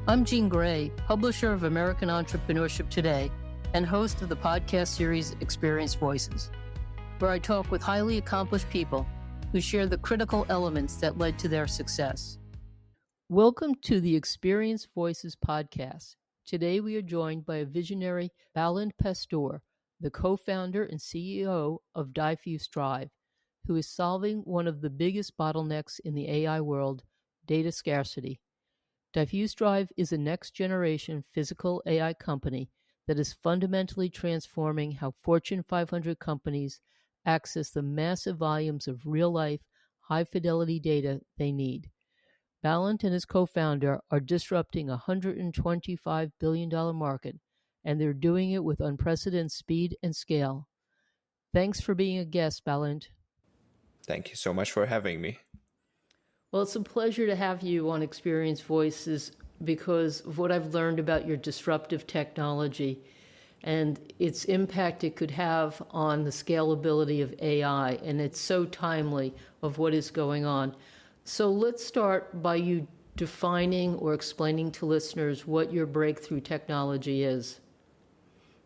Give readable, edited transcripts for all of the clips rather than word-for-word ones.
I'm Jeanne Gray, publisher of American Entrepreneurship Today and host of the podcast series Experience Voices, where I talk with highly accomplished people who share the critical elements that led to their success. Welcome to the Experience Voices podcast. Today we are joined by a visionary, Balint Pasztor, the co-founder and CEO of DiffuseDrive, who is solving one of the biggest bottlenecks in the AI world, data scarcity. DiffuseDrive is a next-generation physical AI company that is fundamentally transforming how Fortune 500 companies access the massive volumes of real-life, high-fidelity data they need. Balint and his co-founder are disrupting a $125 billion market, and they're doing it with unprecedented speed and scale. Thanks for being a guest, Balint. Thank you so much for having me. Well, it's a pleasure to have you on Experience Voices because of what I've learned about your disruptive technology and its impact it could have on the scalability of AI, and it's so timely of what is going on. So let's start by you defining or explaining to listeners what your breakthrough technology is.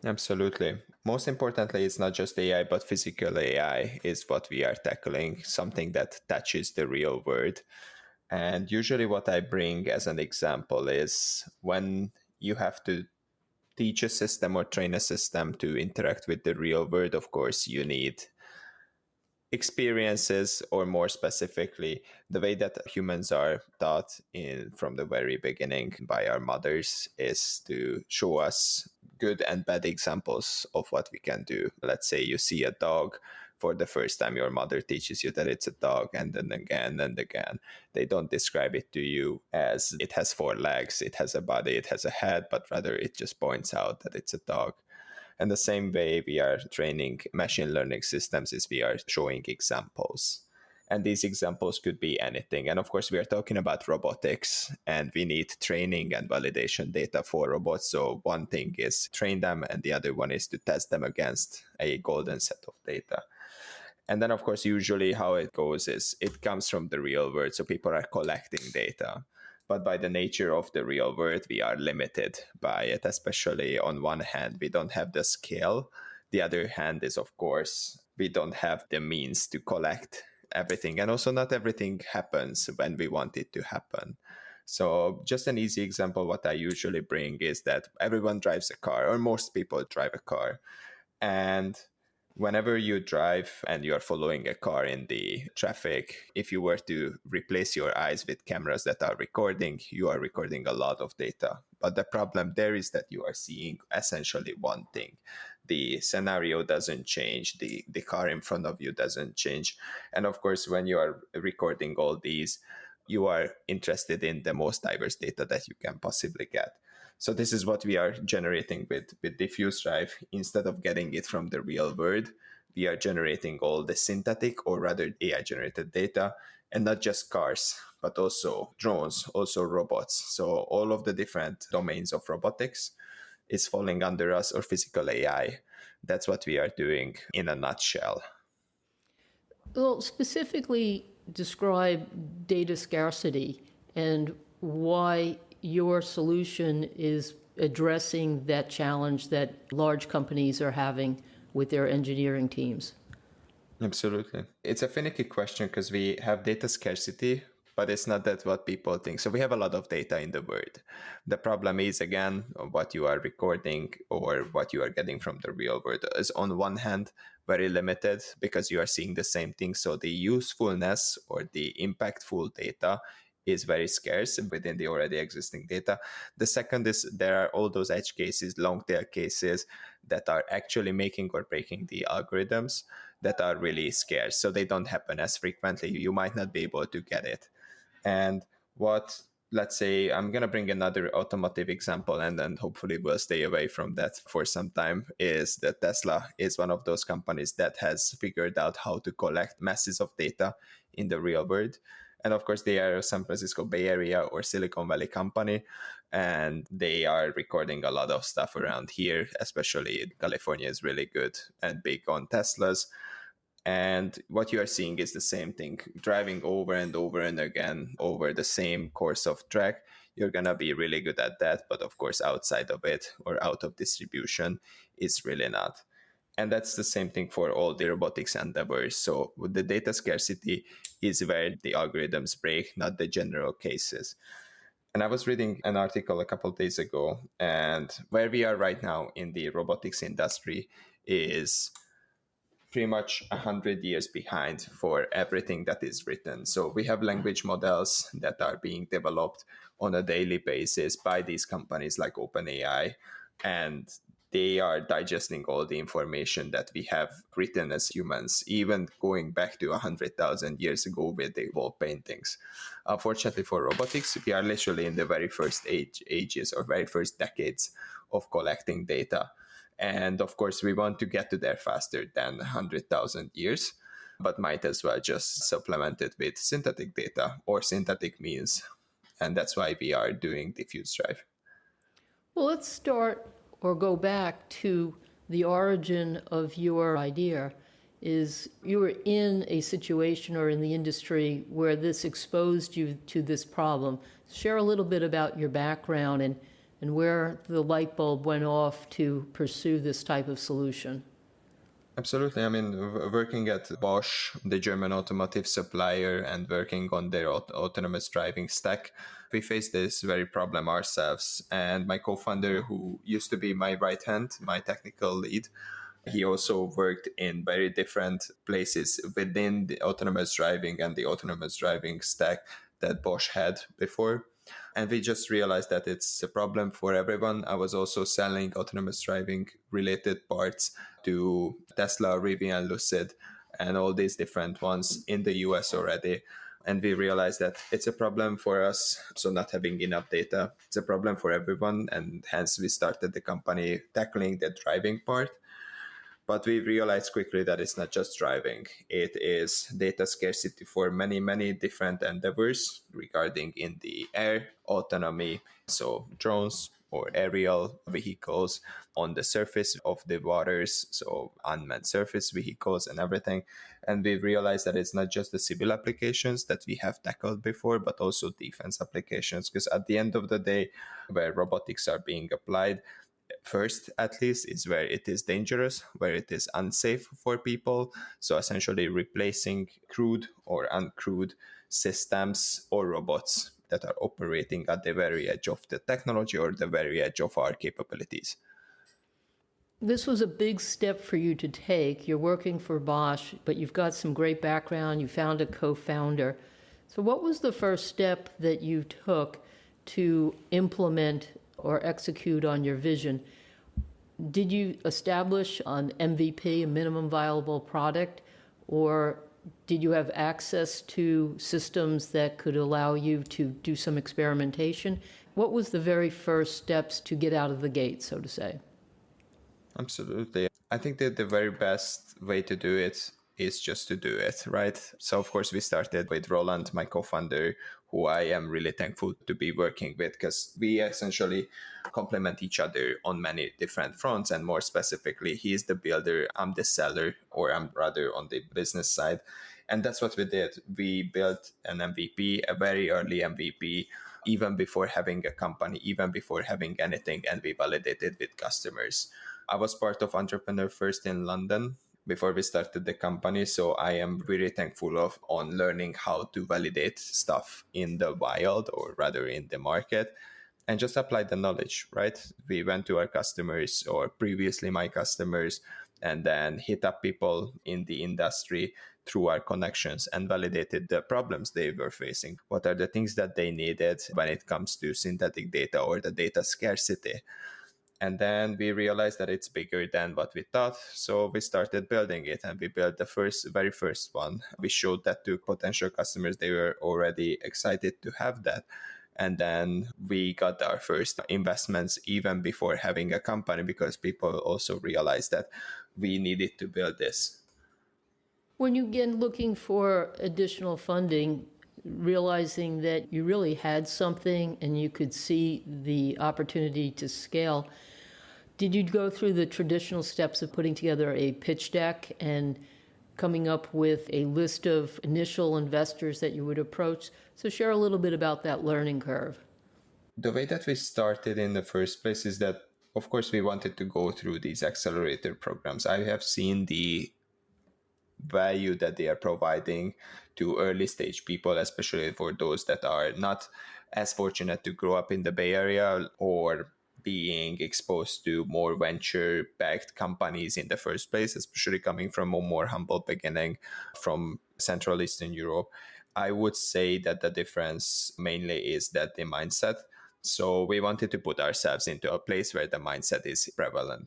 Absolutely. Most importantly, it's not just AI, but physical AI is what we are tackling, something that touches the real world. And usually what I bring as an example is when you have to teach a system or train a system to interact with the real world, of course, you need experiences, or more specifically, the way that humans are taught from the very beginning by our mothers is to show us good and bad examples of what we can do. Let's say you see a dog for the first time, your mother teaches you that it's a dog, and then again and again. They don't describe it to you as it has 4 legs, it has a body, it has a head, but rather it just points out that it's a dog. And the same way we are training machine learning systems is we are showing examples. And these examples could be anything. And of course, we are talking about robotics, and we need training and validation data for robots. So one thing is train them, and the other one is to test them against a golden set of data. And then, of course, usually how it goes is it comes from the real world. So people are collecting data. But by the nature of the real world, we are limited by it, especially on one hand, we don't have the scale. The other hand is, of course, we don't have the means to collect everything. And also not everything happens when we want it to happen. So just an easy example, what I usually bring is that everyone drives a car, or most people drive a car. And whenever you drive and you're following a car in the traffic, if you were to replace your eyes with cameras that are recording, you are recording a lot of data. But the problem there is that you are seeing essentially one thing. The scenario doesn't change. The car in front of you doesn't change. And of course, when you are recording all these, you are interested in the most diverse data that you can possibly get. So this is what we are generating with DiffuseDrive. Instead of getting it from the real world, we are generating all the synthetic, or rather AI-generated data, and not just cars, but also drones, also robots. So all of the different domains of robotics is falling under us, or physical AI. That's what we are doing in a nutshell. Well, specifically describe data scarcity and why your solution is addressing that challenge that large companies are having with their engineering teams. Absolutely. It's a finicky question because we have data scarcity, but it's not that what people think. So we have a lot of data in the world. The problem is, again, what you are recording or what you are getting from the real world is on one hand very limited because you are seeing the same thing. So the usefulness or the impactful data is very scarce within the already existing data. The second is there are all those edge cases, long tail cases that are actually making or breaking the algorithms that are really scarce. So they don't happen as frequently. You might not be able to get it. And let's say I'm going to bring another automotive example, and then hopefully we'll stay away from that for some time, is that Tesla is one of those companies that has figured out how to collect masses of data in the real world. And of course, they are a San Francisco Bay Area or Silicon Valley company, and they are recording a lot of stuff around here, especially California is really good and big on Teslas. And what you are seeing is the same thing, driving over and over and again over the same course of track. you're going to be really good at that. But of course, outside of it or out of distribution, it's really not. And that's the same thing for all the robotics endeavors. So with the data scarcity is where the algorithms break, not the general cases. And I was reading an article a couple of days ago, and where we are right now in the robotics industry is pretty much 100 years behind for everything that is written. So we have language models that are being developed on a daily basis by these companies like OpenAI, and they are digesting all the information that we have written as humans, even going back to 100,000 years ago with the wall paintings. Unfortunately for robotics, we are literally in the very first ages or very first decades of collecting data. And of course, we want to get to there faster than 100,000 years, but might as well just supplement it with synthetic data or synthetic means. And that's why we are doing DiffuseDrive. Well, let's start or go back to the origin of your idea. Is you were in a situation or in the industry where this exposed you to this problem. Share a little bit about your background and where the light bulb went off to pursue this type of solution. Absolutely. I mean, working at Bosch, the German automotive supplier, and working on their autonomous driving stack, we faced this very problem ourselves. And my co-founder, who used to be my right hand, my technical lead, he also worked in very different places within the autonomous driving and the autonomous driving stack that Bosch had before. And we just realized that it's a problem for everyone. I was also selling autonomous driving related parts to Tesla, Rivian, Lucid, and all these different ones in the US already. And we realized that it's a problem for us. So not having enough data, it's a problem for everyone. And hence we started the company tackling the driving part. But we realized quickly that it's not just driving. It is data scarcity for many, many different endeavors regarding in the air, autonomy, so drones or aerial vehicles, on the surface of the waters, so unmanned surface vehicles and everything. And we realized that it's not just the civil applications that we have tackled before, but also defense applications. Because at the end of the day, where robotics are being applied, first at least is where it is dangerous, where it is unsafe for people. So essentially replacing crewed or uncrewed systems or robots that are operating at the very edge of the technology or the very edge of our capabilities. This was a big step for you to take. You're working for Bosch, but you've got some great background. You found a co-founder. So what was the first step that you took to implement or execute on your vision? Did you establish an MVP, a minimum viable product, or did you have access to systems that could allow you to do some experimentation? What was the very first steps to get out of the gate, so to say? Absolutely. I think that the very best way to do it is just to do it, right? So of course we started with Roland, my co-founder, who I am really thankful to be working with, because we essentially complement each other on many different fronts. And more specifically, he is the builder, I'm the seller, or I'm rather on the business side. And that's what we did. We built an MVP, a very early MVP, even before having a company, even before having anything, and we validated with customers. I was part of Entrepreneur First in London before we started the company. So I am really thankful on learning how to validate stuff in the wild, or rather in the market, and just apply the knowledge, right? We went to our customers, or previously my customers, and then hit up people in the industry through our connections and validated the problems they were facing. What are the things that they needed when it comes to synthetic data or the data scarcity? And then we realized that it's bigger than what we thought. So we started building it, and we built the very first one. We showed that to potential customers. They were already excited to have that. And then we got our first investments even before having a company, because people also realized that we needed to build this. When you began looking for additional funding, realizing that you really had something and you could see the opportunity to scale, did you go through the traditional steps of putting together a pitch deck and coming up with a list of initial investors that you would approach? So share a little bit about that learning curve. The way that we started in the first place is that, of course, we wanted to go through these accelerator programs. I have seen the value that they are providing to early stage people, especially for those that are not as fortunate to grow up in the Bay Area or being exposed to more venture backed companies in the first place, especially coming from a more humble beginning from Central Eastern Europe. I would say that the difference mainly is that the mindset. So we wanted to put ourselves into a place where the mindset is prevalent.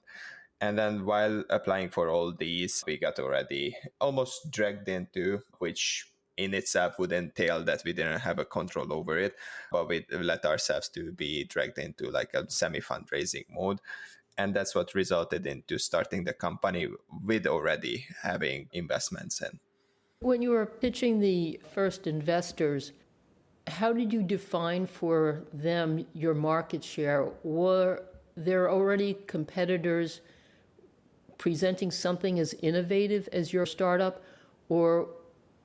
And then while applying for all these, we got already almost dragged into, which in itself would entail that we didn't have a control over it, but we let ourselves to be dragged into like a semi-fundraising mode. And that's what resulted into starting the company with already having investments in. When you were pitching the first investors, how did you define for them your market share? Were there already competitors presenting something as innovative as your startup, or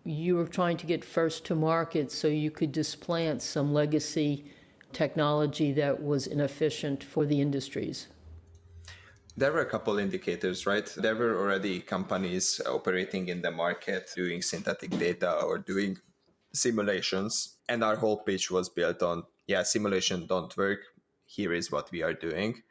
you were trying to get first to market so you could displant some legacy technology that was inefficient for the industries? There were a couple indicators, right? There were already companies operating in the market doing synthetic data or doing simulations. And our whole pitch was built on, yeah, simulation don't work. Here is what we are doing.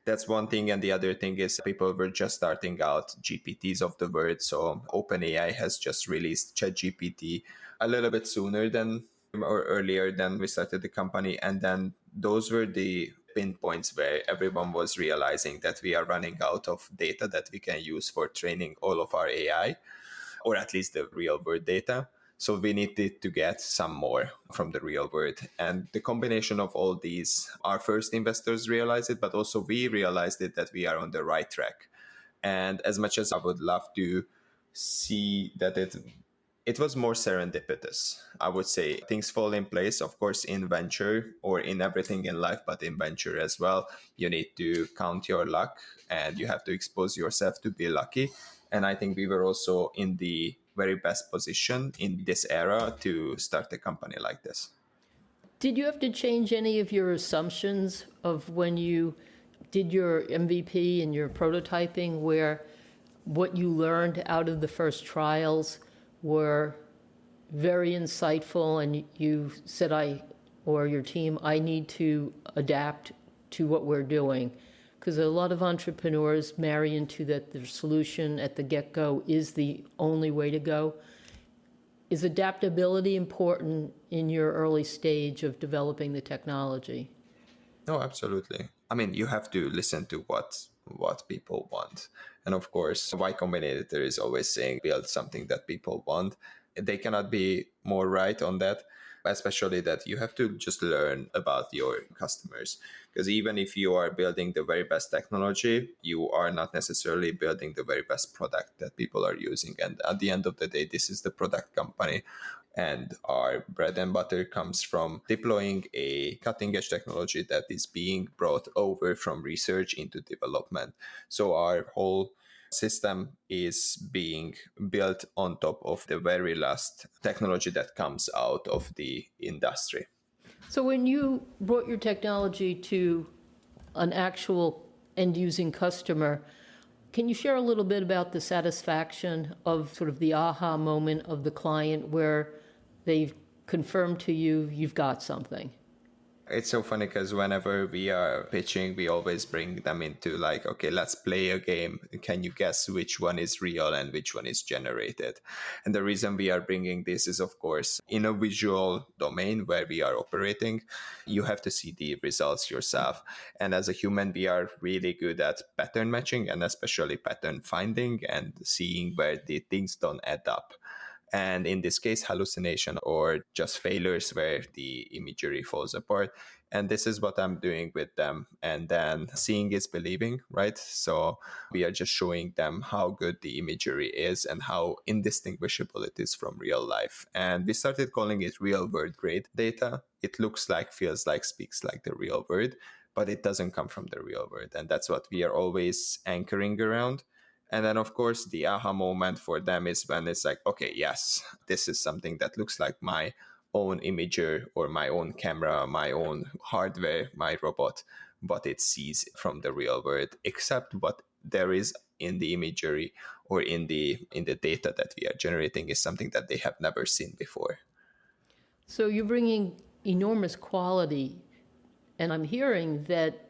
That's one thing. And the other thing is people were just starting out GPTs of the world. So OpenAI has just released ChatGPT a little bit sooner than or earlier than we started the company. And then those were the pinpoints where everyone was realizing that we are running out of data that we can use for training all of our AI, or at least the real world data. So we needed to get some more from the real world. And the combination of all these, our first investors realized it, but also we realized it that we are on the right track. And as much as I would love to see that it was more serendipitous. I would say things fall in place, of course, in venture or in everything in life, but in venture as well. You need to count your luck and you have to expose yourself to be lucky. And I think we were also in the very best position in this era to start a company like this. Did you have to change any of your assumptions of when you did your MVP and your prototyping, where what you learned out of the first trials were very insightful, and you said, or your team, I need to adapt to what we're doing? Because a lot of entrepreneurs marry into that their solution at the get-go is the only way to go. Is adaptability important in your early stage of developing the technology? No, absolutely. I mean, you have to listen to what people want. And of course, Y Combinator is always saying build something that people want. They cannot be more right on that, especially that you have to just learn about your customers. Because even if you are building the very best technology, you are not necessarily building the very best product that people are using. And at the end of the day, this is the product company. And our bread and butter comes from deploying a cutting edge technology that is being brought over from research into development. So our whole system is being built on top of the very last technology that comes out of the industry. So when you brought your technology to an actual end-using customer, can you share a little bit about the satisfaction of sort of the aha moment of the client where they've confirmed to you you've got something? It's so funny because whenever we are pitching, we always bring them into like, okay, let's play a game. Can you guess which one is real and which one is generated? And the reason we are bringing this is, of course, in a visual domain where we are operating, you have to see the results yourself. And as a human, we are really good at pattern matching and especially pattern finding and seeing where the things don't add up. And in this case, hallucination or just failures where the imagery falls apart. And this is what I'm doing with them. And then seeing is believing, right? So we are just showing them how good the imagery is and how indistinguishable it is from real life. And we started calling it real world grade data. It looks like, feels like, speaks like the real world, but it doesn't come from the real world. And that's what we are always anchoring around. And then, of course, the aha moment for them is when it's like, okay, yes, this is something that looks like my own imager or my own camera, my own hardware, my robot, what it sees from the real world, except what there is in the imagery or in the data that we are generating is something that they have never seen before. So you're bringing enormous quality, and I'm hearing that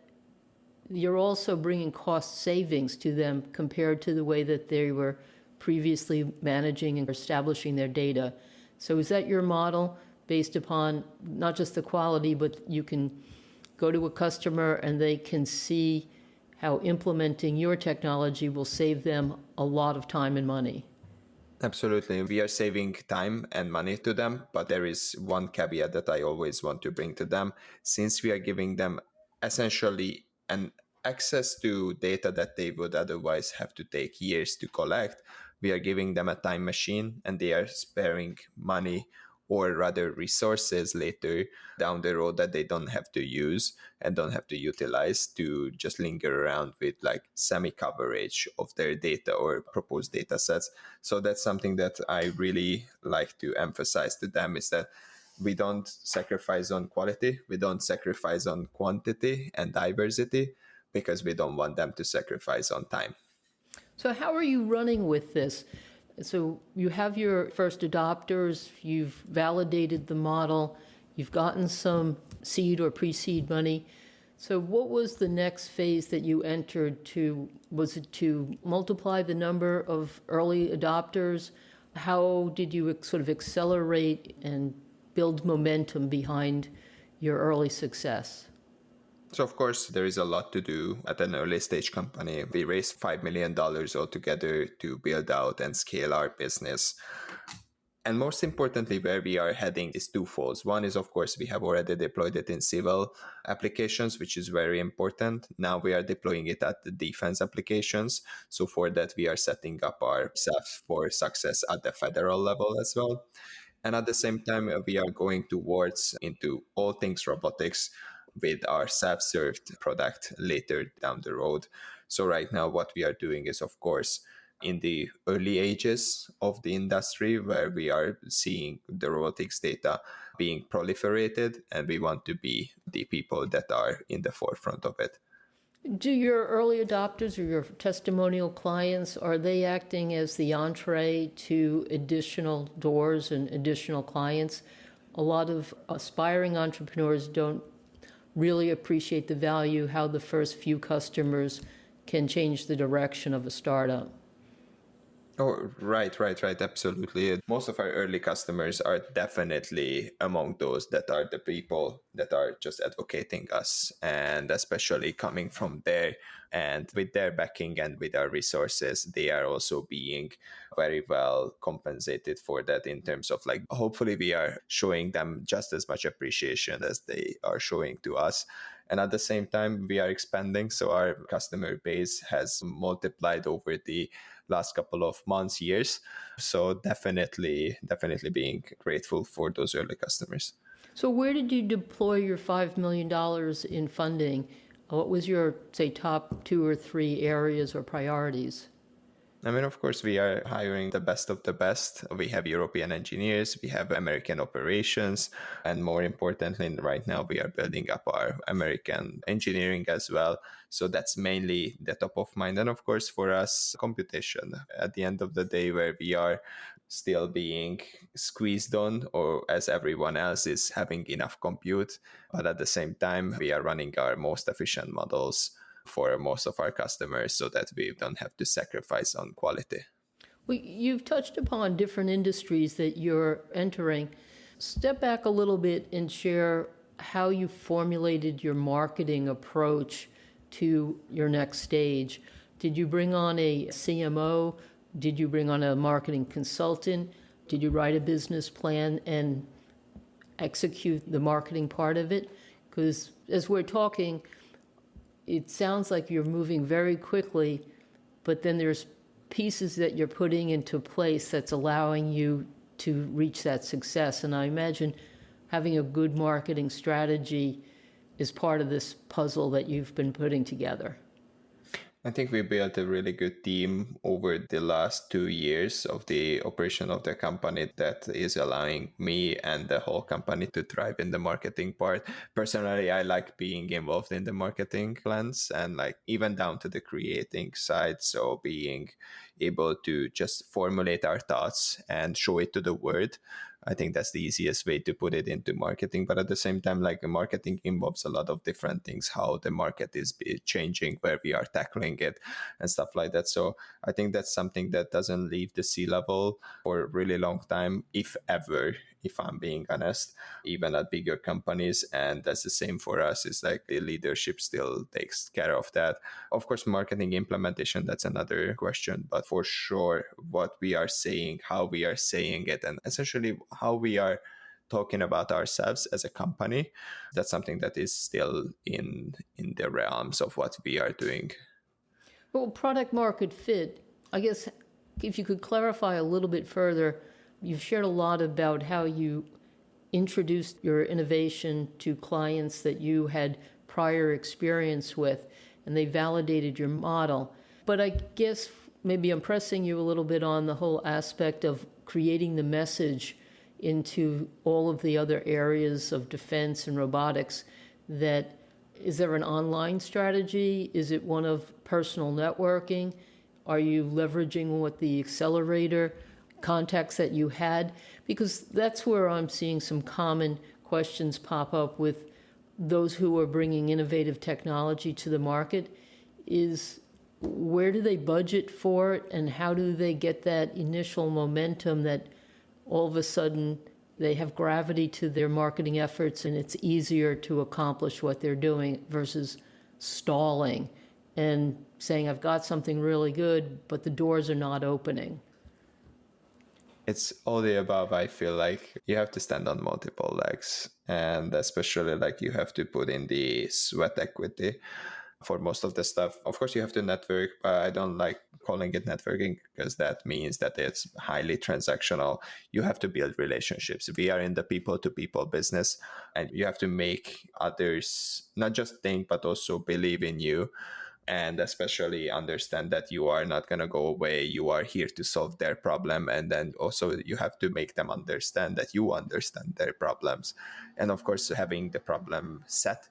you're also bringing cost savings to them compared to the way that they were previously managing and establishing their data. So is that your model based upon not just the quality, but you can go to a customer and they can see how implementing your technology will save them a lot of time and money? Absolutely. We are saving time and money to them, but there is one caveat that I always want to bring to them. Since we are giving them essentially an access to data that they would otherwise have to take years to collect, we are giving them a time machine and they are sparing money or rather resources later down the road that they don't have to use and don't have to utilize to just linger around with like semi-coverage of their data or proposed data sets. So that's something that I really like to emphasize to them is that we don't sacrifice on quality, we don't sacrifice on quantity and diversity because we don't want them to sacrifice on time. So how are you running with this? So you have your first adopters, you've validated the model, you've gotten some seed or pre-seed money. So what was the next phase that you entered to? Was it to multiply the number of early adopters? How did you sort of accelerate and build momentum behind your early success? So, of course, there is a lot to do at an early stage company. We raised $5 million altogether to build out and scale our business. And most importantly, where we are heading is twofold. One is, of course, we have already deployed it in civil applications, which is very important. Now we are deploying it at the defense applications. So for that, we are setting up ourselves for success at the federal level as well. And at the same time, we are going towards into all things robotics with our self-served product later down the road. So right now, what we are doing is, of course, in the early ages of the industry where we are seeing the robotics data being proliferated, and we want to be the people that are in the forefront of it. Do your early adopters or your testimonial clients, are they acting as the entree to additional doors and additional clients? A lot of aspiring entrepreneurs don't really appreciate the value, how the first few customers can change the direction of a startup. Oh, right, absolutely. Most of our early customers are definitely among those that are the people that are just advocating us, and especially coming from there. And with their backing and with our resources, they are also being very well compensated for that in terms of like, hopefully we are showing them just as much appreciation as they are showing to us. And at the same time, we are expanding. So our customer base has multiplied over the last couple of months, years. So definitely being grateful for those early customers. So where did you deploy your $5 million in funding? What was your, say, top 2 or 3 areas or priorities? I mean, of course, we are hiring the best of the best. We have European engineers, we have American operations, and more importantly, right now we are building up our American engineering as well. So that's mainly the top of mind. And of course, for us, computation. At the end of the day, where we are still being squeezed on, or as everyone else is having enough compute, but at the same time, we are running our most efficient models for most of our customers so that we don't have to sacrifice on quality. Well, you've touched upon different industries that you're entering. Step back a little bit and share how you formulated your marketing approach to your next stage. Did you bring on a CMO? Did you bring on a marketing consultant? Did you write a business plan and execute the marketing part of it? Because as we're talking, it sounds like you're moving very quickly, but then there's pieces that you're putting into place that's allowing you to reach that success. And I imagine having a good marketing strategy is part of this puzzle that you've been putting together. I think we built a really good team over the last 2 years of the operation of the company that is allowing me and the whole company to thrive in the marketing part. Personally, I like being involved in the marketing plans and like even down to the creating side. So being able to just formulate our thoughts and show it to the world. I think that's the easiest way to put it into marketing. But at the same time, like marketing involves a lot of different things, how the market is changing, where we are tackling it and stuff like that. So I think that's something that doesn't leave the C-level for a really long time, if ever, if I'm being honest, even at bigger companies. And that's the same for us. It's like the leadership still takes care of that. Of course, marketing implementation, that's another question. But for sure, what we are saying, how we are saying it, and essentially how we are talking about ourselves as a company, that's something that is still in the realms of what we are doing. Well, product market fit, I guess if you could clarify a little bit further, you've shared a lot about how you introduced your innovation to clients that you had prior experience with, and they validated your model. But I guess maybe I'm pressing you a little bit on the whole aspect of creating the message into all of the other areas of defense and robotics. That is there an online strategy? Is it one of personal networking? Are you leveraging what the Accelerator contacts that you had? Because that's where I'm seeing some common questions pop up with those who are bringing innovative technology to the market is where do they budget for it, and how do they get that initial momentum that all of a sudden they have gravity to their marketing efforts and it's easier to accomplish what they're doing versus stalling and saying, I've got something really good, but the doors are not opening? It's all the above. I feel like you have to stand on multiple legs, and especially like you have to put in the sweat equity for most of the stuff. Of course, you have to network, but I don't like calling it networking because that means that it's highly transactional. You have to build relationships. We are in the people to people business, and you have to make others not just think, but also believe in you. And especially understand that you are not going to go away. You are here to solve their problem. And then also you have to make them understand that you understand their problems. And of course, having the problem set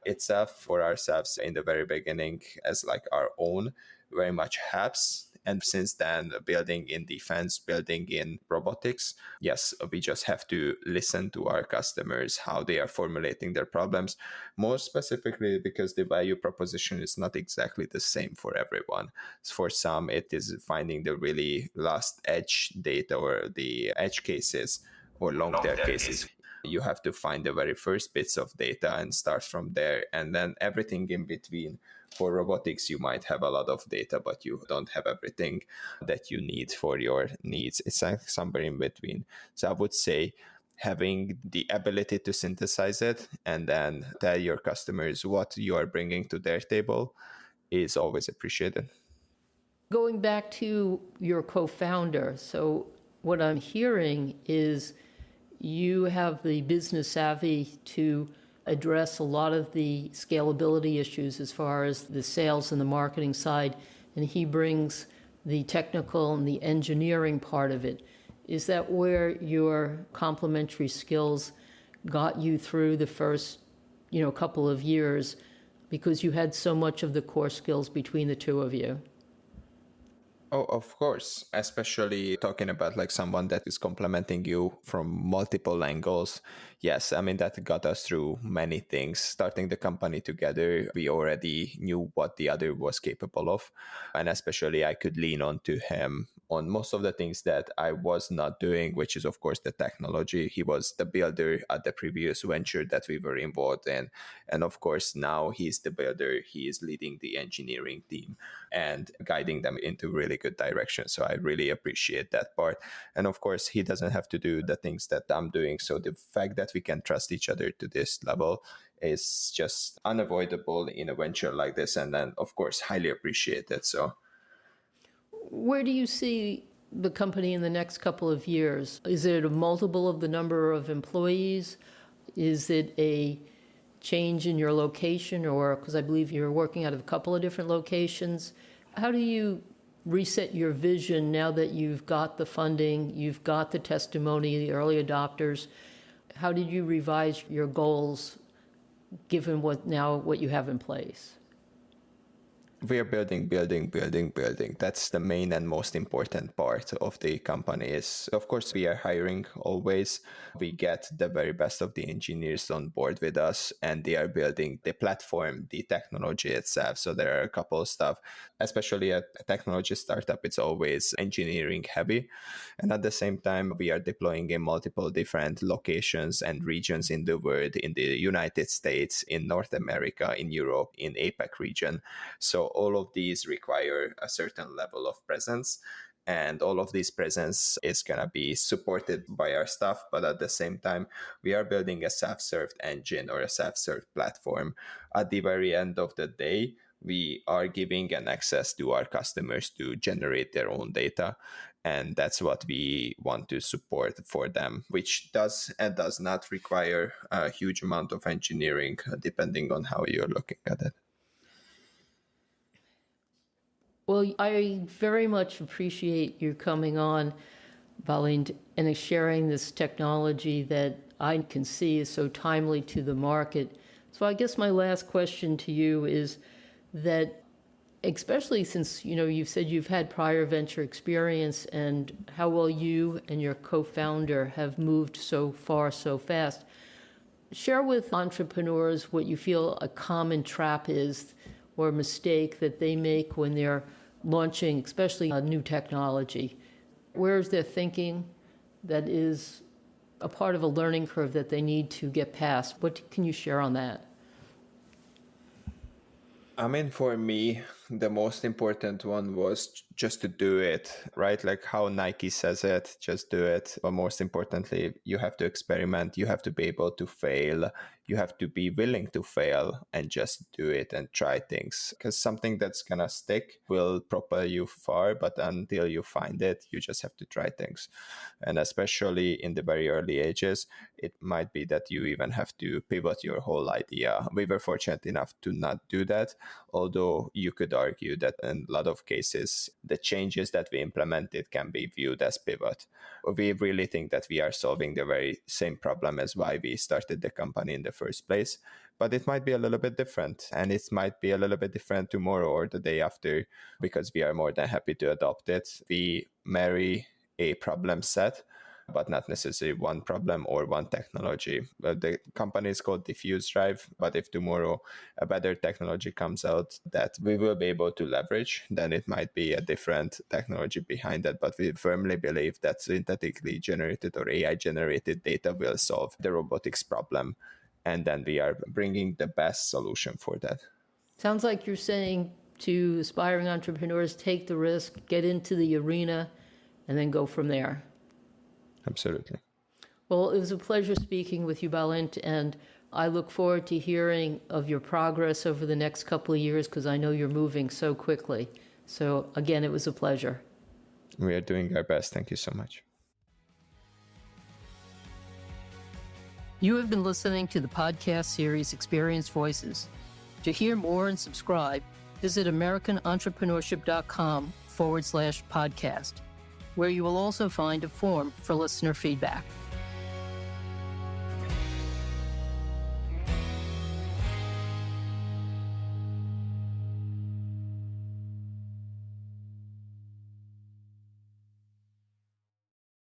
itself for ourselves in the very beginning as like our own very much helps. And since then, building in defense, building in robotics, yes, we just have to listen to our customers, how they are formulating their problems, more specifically because the value proposition is not exactly the same for everyone. For some, it is finding the really last edge data or the edge cases or long tail cases. You have to find the very first bits of data and start from there. And then everything in between. For robotics, you might have a lot of data, but you don't have everything that you need for your needs. It's like somewhere in between. So I would say having the ability to synthesize it and then tell your customers what you are bringing to their table is always appreciated. Going back to your co-founder, so what I'm hearing is you have the business savvy to address a lot of the scalability issues as far as the sales and the marketing side, and he brings the technical and the engineering part of it. Is that where your complementary skills got you through the first, couple of years, because you had so much of the core skills between the two of you? Oh, of course, especially talking about like someone that is complementing you from multiple angles. Yes, I mean, that got us through many things. Starting the company together, we already knew what the other was capable of. And especially I could lean on to him on most of the things that I was not doing, which is, of course, the technology. He was the builder at the previous venture that we were involved in. And of course, now he's the builder. He is leading the engineering team and guiding them into really good direction. So I really appreciate that part. And of course, he doesn't have to do the things that I'm doing. So the fact that we can trust each other to this level is just unavoidable in a venture like this. And then, of course, highly appreciated. So Where do you see the company in the next couple of years? Is it a multiple of the number of employees? Is it a change in your location, or because I believe you're working out of a couple of different locations. How do you reset your vision now that you've got the funding, you've got the testimony, the early adopters? How did you revise your goals given what you have in place? We're building. That's the main and most important part of the company. Is, of course, we are hiring always. We get the very best of the engineers on board with us, and they are building the platform, the technology itself. So there are a couple of stuff, especially at a technology startup, it's always engineering heavy. And at the same time, we are deploying in multiple different locations and regions in the world, in the United States, in North America, in Europe, in APAC region. So all of these require a certain level of presence, and all of this presence is going to be supported by our staff. But at the same time, we are building a self-served engine or a self-served platform. At the very end of the day, we are giving an access to our customers to generate their own data. And that's what we want to support for them, which does and does not require a huge amount of engineering, depending on how you're looking at it. Well, I very much appreciate you coming on, Balint, and sharing this technology that I can see is so timely to the market. So I guess my last question to you is that, especially since, you've said you've had prior venture experience and how well you and your co-founder have moved so far so fast, share with entrepreneurs what you feel a common trap is or mistake that they make when they're launching, especially a new technology. Where is their thinking that is a part of a learning curve that they need to get past? What can you share on that? I mean, for me, the most important one was just to do it, right? Like how Nike says it, just do it. But most importantly, you have to experiment. You have to be able to fail. You have to be willing to fail and just do it and try things. Because something that's going to stick will propel you far. But until you find it, you just have to try things. And especially in the very early ages, it might be that you even have to pivot your whole idea. We were fortunate enough to not do that, although you could argue that in a lot of cases, the changes that we implemented can be viewed as pivot. We really think that we are solving the very same problem as why we started the company in the first place, but it might be a little bit different, and it might be a little bit different tomorrow or the day after, because we are more than happy to adopt it. We marry a problem set, but not necessarily one problem or one technology. The company is called DiffuseDrive, but if tomorrow a better technology comes out that we will be able to leverage, then it might be a different technology behind that. But we firmly believe that synthetically generated or AI generated data will solve the robotics problem. And then we are bringing the best solution for that. Sounds like you're saying to aspiring entrepreneurs, take the risk, get into the arena, and then go from there. Absolutely. Well, it was a pleasure speaking with you, Balint, and I look forward to hearing of your progress over the next couple of years, because I know you're moving so quickly. So again, it was a pleasure. We are doing our best. Thank you so much. You have been listening to the podcast series Experience Voices. To hear more and subscribe, visit AmericanEntrepreneurship.com/podcast, where you will also find a form for listener feedback.